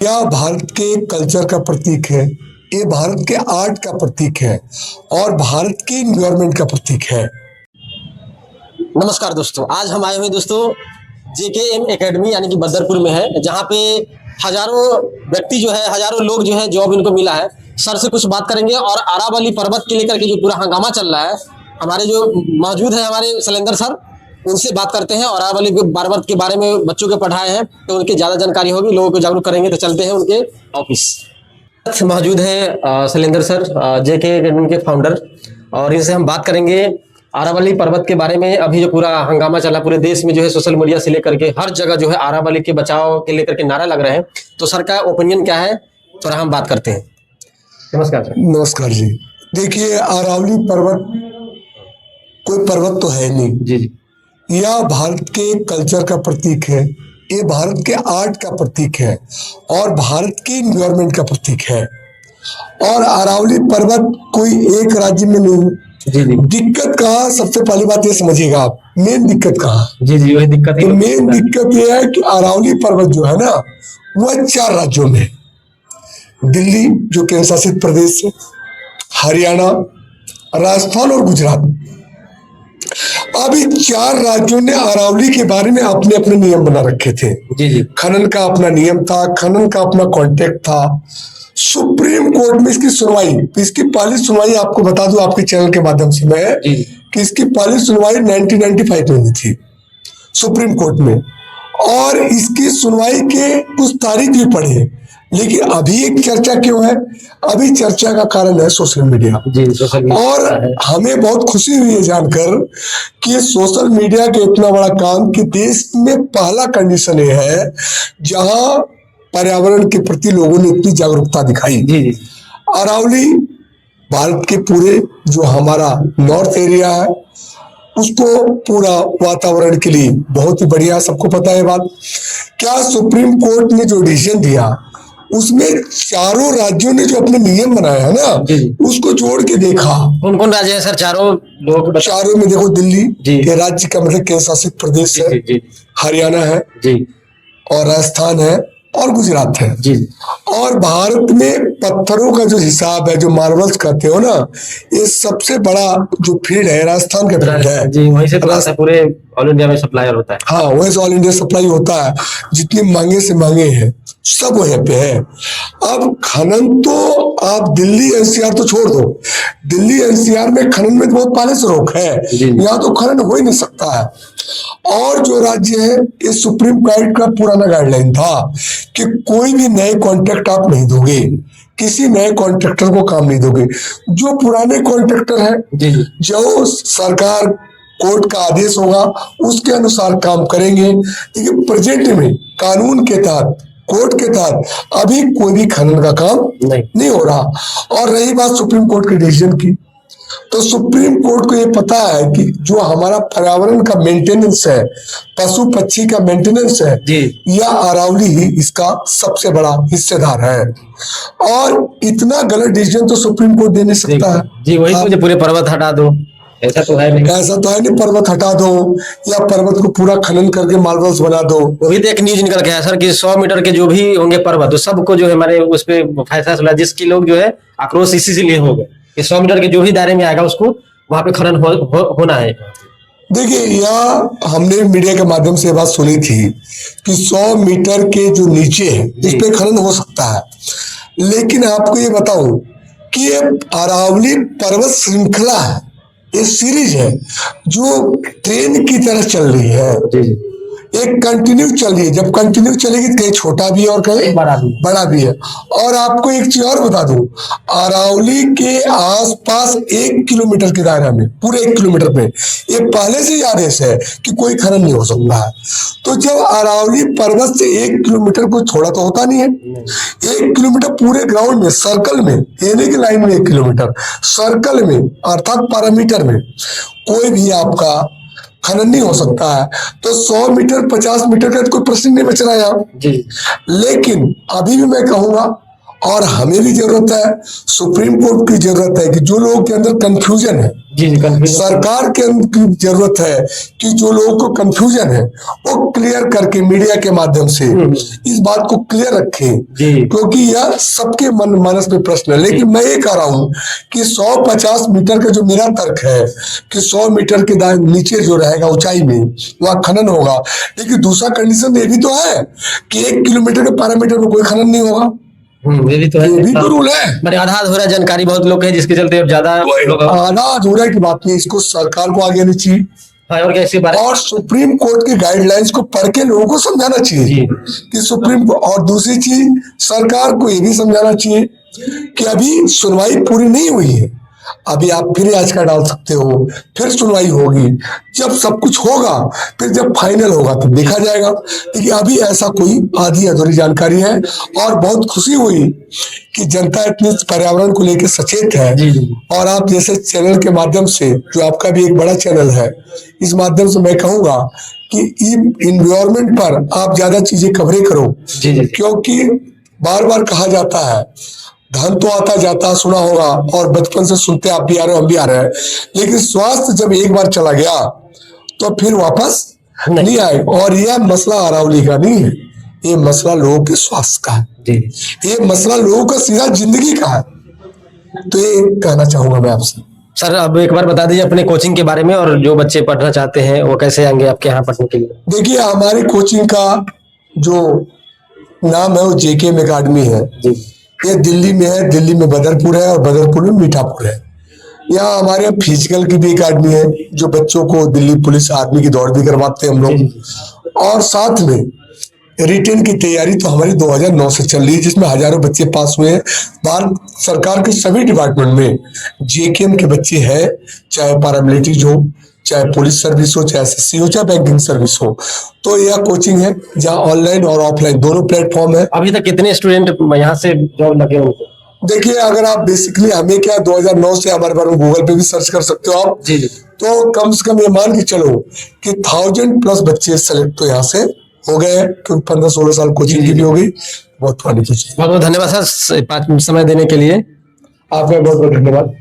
यह भारत के कल्चर का प्रतीक है, ये भारत के आर्ट का प्रतीक है और भारत के एनवायरनमेंट का प्रतीक है। नमस्कार दोस्तों, आज हम आए हुए दोस्तों JKM एकेडमी यानी कि बदरपुर में है, जहाँ पे हजारों व्यक्ति जो है, हजारों लोग जो है जॉब इनको मिला है। सर से कुछ बात करेंगे और अरावली पर्वत के लेकर के जो पूरा हंगामा चल रहा है, हमारे जो मौजूद है हमारे शैलेंद्र सर, उनसे बात करते हैं। और अरावली पर्वत के बारे में बच्चों के पढ़ाए हैं तो उनकी ज़्यादा जानकारी होगी, लोगों को जागरूक करेंगे। तो चलते हैं उनके ऑफिस। मौजूद है शैलेंद्र सर, JK एकेडमी के फाउंडर, और इनसे हम बात करेंगे अरावली पर्वत के बारे में। अभी जो पूरा हंगामा चला पूरे देश में जो है, सोशल मीडिया से लेकर के हर जगह जो है अरावली के बचाव के लेकर के नारा लग रहे हैं। तो सर का ओपिनियन क्या है, थोड़ा हम बात करते हैं। नमस्कार सर। नमस्कार जी। देखिए, अरावली पर्वत कोई पर्वत तो है नहीं जी। यह भारत के कल्चर का प्रतीक है, ये भारत के आर्ट का प्रतीक है और भारत के एनवायरनमेंट का प्रतीक है। और अरावली पर्वत कोई एक राज्य में नहीं। जी। दिक्कत कहाँ, सबसे पहली बात ये समझिएगा आप, मेन दिक्कत कहाँ। जी, वही दिक्कत है। तो मेन दिक्कत ये है कि अरावली पर्वत जो है ना, वह 4 राज्यों में, दिल्ली जो केंद्र शासित प्रदेश है, हरियाणा, राजस्थान और गुजरात। अभी 4 राज्यों ने अरावली के बारे में अपने अपने नियम बना रखे थे। जी। खनन का अपना नियम था, खनन का अपना कॉन्ट्रैक्ट था। सुप्रीम कोर्ट में इसकी सुनवाई, इसकी पहली सुनवाई आपको बता दूं आपके चैनल के माध्यम से मैं, कि इसकी पहली सुनवाई 1995 में हुई थी सुप्रीम कोर्ट में। और इसकी सुनवाई के कुछ तारीख भी पड़े, लेकिन अभी एक चर्चा क्यों है? अभी चर्चा का कारण है सोशल मीडिया। Social media. और हमें बहुत खुशी हुई है जानकर कि सोशल मीडिया के इतना बड़ा काम कि देश में पहला कंडीशन ये है जहां पर्यावरण के प्रति लोगों ने इतनी जागरूकता दिखाई। जी। अरावली भारत के पूरे जो हमारा नॉर्थ एरिया है, उसको पूरा वातावरण के लिए बहुत ही बढ़िया, सबको पता है बात। क्या सुप्रीम कोर्ट ने जो डिसीजन दिया उसमें 4 राज्यों ने जो अपने नियम बनाए है ना, उसको जोड़ के देखा। कौन कौन राज्य है सर? चारों में देखो, दिल्ली के राज्य का मतलब केंद्र शासित प्रदेश है, हरियाणा है और राजस्थान है और गुजरात है। और भारत में पत्थरों का जो हिसाब है, जो मार्बल्स कहते हो ना, ये सबसे बड़ा जो फील्ड है राजस्थान का फील्ड है। वहीं से पूरे ऑल इंडिया में सप्लायर होता है। हाँ, वहीं से ऑल इंडिया सप्लाई होता है। जितने महंगे से महंगे हैं सब वहीं पे है। अब खनन तो आप दिल्ली NCR तो छोड़ दो, दिल्ली NCR में खनन में बहुत पहले से रोक है, यहाँ तो खनन हो ही नहीं सकता है। और जो राज्य है, ये सुप्रीम कोर्ट का पुराना गाइडलाइन था कि कोई भी नए कॉन्ट्रैक्ट आप नहीं दोगे, किसी नए कॉन्ट्रैक्टर को काम नहीं दोगे। जो पुराने कॉन्ट्रैक्टर है, जो सरकार कोर्ट का आदेश होगा उसके अनुसार काम करेंगे। लेकिन प्रेजेंट में कानून के तहत, कोर्ट के तहत अभी कोई भी खनन का काम नहीं हो रहा। और रही बात सुप्रीम कोर्ट के डिसीजन की, तो सुप्रीम कोर्ट को ये पता है कि जो हमारा पर्यावरण का मेंटेनेंस है, पशु पक्षी का मेंटेनेंस है, यह अरावली ही इसका सबसे बड़ा हिस्सेदार है। और इतना गलत डिसीजन तो सुप्रीम कोर्ट दे नहीं सकता है। जी, वही तो, पूरे पर्वत हटा दो, ऐसा तो है नहीं। ऐसा तो है नहीं, पर्वत हटा दो या पर्वत को पूरा खनन करके मार्बल्स बना दो। वो भी तो एक न्यूज निकल के है सर कि 100 मीटर के जो भी होंगे पर्वत, तो सबको जो है हमारे उस पे फैसला चला, जिसकी लोग जो है आक्रोश इसीलिए हो गए कि 100 मीटर के जो भी दायरे में आएगा उसको वहां पे खनन होना है। देखिए, यह हमने मीडिया के माध्यम से बात सुनी थी कि 100 मीटर के जो नीचे है उस पे खनन हो सकता है। लेकिन आपको ये बताऊं कि ये अरावली पर्वत श्रृंखला है, ये सीरीज है जो ट्रेन की तरह चल रही है। एक कंटिन्यू चल रही है, जब कंटिन्यू चलेगी तो कहीं छोटा भी है और कहीं बड़ा भी है। और आपको एक चीज और बता दूं, अरावली के आसपास 1 किलोमीटर के दायरा में, पूरे 1 किलोमीटर पे ये पहले से ही आदेश है कि कोई खनन नहीं हो सकता है। तो जब अरावली पर्वत से 1 किलोमीटर को छोड़ा तो होता नहीं है, 1 किलोमीटर पूरे ग्राउंड में, सर्कल में, एने की लाइन में 1 किलोमीटर सर्कल में, अर्थात पैरामीटर में कोई भी आपका खनन नहीं हो सकता है। तो 100 मीटर 50 मीटर का कोई प्रश्न नहीं बच रहा है यहाँ। लेकिन अभी भी मैं कहूंगा और हमें भी जरूरत है, सुप्रीम कोर्ट की जरूरत है कि जो लोगों के अंदर कंफ्यूजन है, जी कंफ्यूजन सरकार के की जरूरत है कि जो लोगों को कंफ्यूजन है वो क्लियर करके मीडिया के माध्यम से इस बात को क्लियर रखें, क्योंकि यह सबके मन मानस में प्रश्न है। लेकिन मैं ये कह रहा हूं कि 150 मीटर का जो मेरा तर्क है कि 100 मीटर के नीचे जो रहेगा ऊंचाई में वहां खनन होगा, लेकिन दूसरा कंडीशन ये भी तो है कि 1 किलोमीटर के पैरामीटर में कोई खनन नहीं होगा। ये भी तो है, ये भी तो रूल है। मैंने आधा अधूरा जानकारी बहुत लोग है जिसके चलते अब ज्यादा आधा अधूरा की बात नहीं, इसको सरकार को आगे आनी चाहिए और कैसे बारे और सुप्रीम कोर्ट की गाइडलाइंस को पढ़ के लोगों को समझाना चाहिए कि सुप्रीम कोर्ट। और दूसरी चीज सरकार को ये भी समझाना चाहिए कि अभी सुनवाई पूरी नहीं हुई है, अभी आप फिर याचिका डाल सकते हो, फिर सुनवाई होगी, जब सब कुछ होगा फिर जब फाइनल होगा तब देखा जाएगा। लेकिन अभी ऐसा कोई आधी अधूरी जानकारी है और बहुत खुशी हुई कि जनता इतनी पर्यावरण को लेकर सचेत है। और आप जैसे चैनल के माध्यम से, जो आपका भी एक बड़ा चैनल है, इस माध्यम से मैं कहूंगा कि इन्वायरमेंट पर आप ज्यादा चीजें कवरेज करो, क्योंकि बार बार कहा जाता है धन तो आता जाता सुना होगा और बचपन से सुनते आप भी आ रहे हो, हम भी आ रहे हैं, लेकिन स्वास्थ्य जब एक बार चला गया तो फिर वापस नहीं आए। और यह मसला अरावली का नहीं है, ये मसला लोगों के स्वास्थ्य का है, ये मसला लोगों का सीधा जिंदगी का है। तो ये कहना चाहूंगा मैं आपसे। सर अब एक बार बता दीजिए अपने कोचिंग के बारे में, और जो बच्चे पढ़ना चाहते हैं वो कैसे आएंगे आपके यहाँ पढ़ने के लिए। देखिए हमारी कोचिंग का जो नाम है वो JKM एकेडमी है। ये दिल्ली में है, दिल्ली में बदरपुर है और बदरपुर में मीठापुर है। यहाँ हमारे यहाँ फिजिकल की भी एकेडमी है, जो बच्चों को दिल्ली पुलिस आर्मी की दौड़ भी करवाते हैं हम लोग। और साथ में रिटेन की तैयारी तो हमारी 2009 से चल रही है, जिसमें हजारों बच्चे पास हुए हैं। भारत सरकार के सभी डिपार्टमेंट में JKM के बच्चे हैं, चाहे पैरामिलिट्री हो, चाहे पुलिस सर्विस हो, चाहे SSC हो, चाहे बैंकिंग सर्विस हो। तो यह कोचिंग है जहाँ ऑनलाइन और ऑफलाइन दोनों प्लेटफॉर्म है। अभी तक कितने स्टूडेंट यहाँ से जॉब लगे उनको? देखिए अगर आप बेसिकली हमें क्या 2009 से हमारे बारे में गूगल पे भी सर्च कर सकते हो आप। तो कम से कम ये मान के चलो कि 1000+ बच्चे सेलेक्ट तो यहाँ से हो गए हैं, क्योंकि 15-16 साल कोचिंग की भी हो गई। बहुत बहुत धन्यवाद सर 5 मिनट समय देने के लिए। आपका बहुत बहुत धन्यवाद।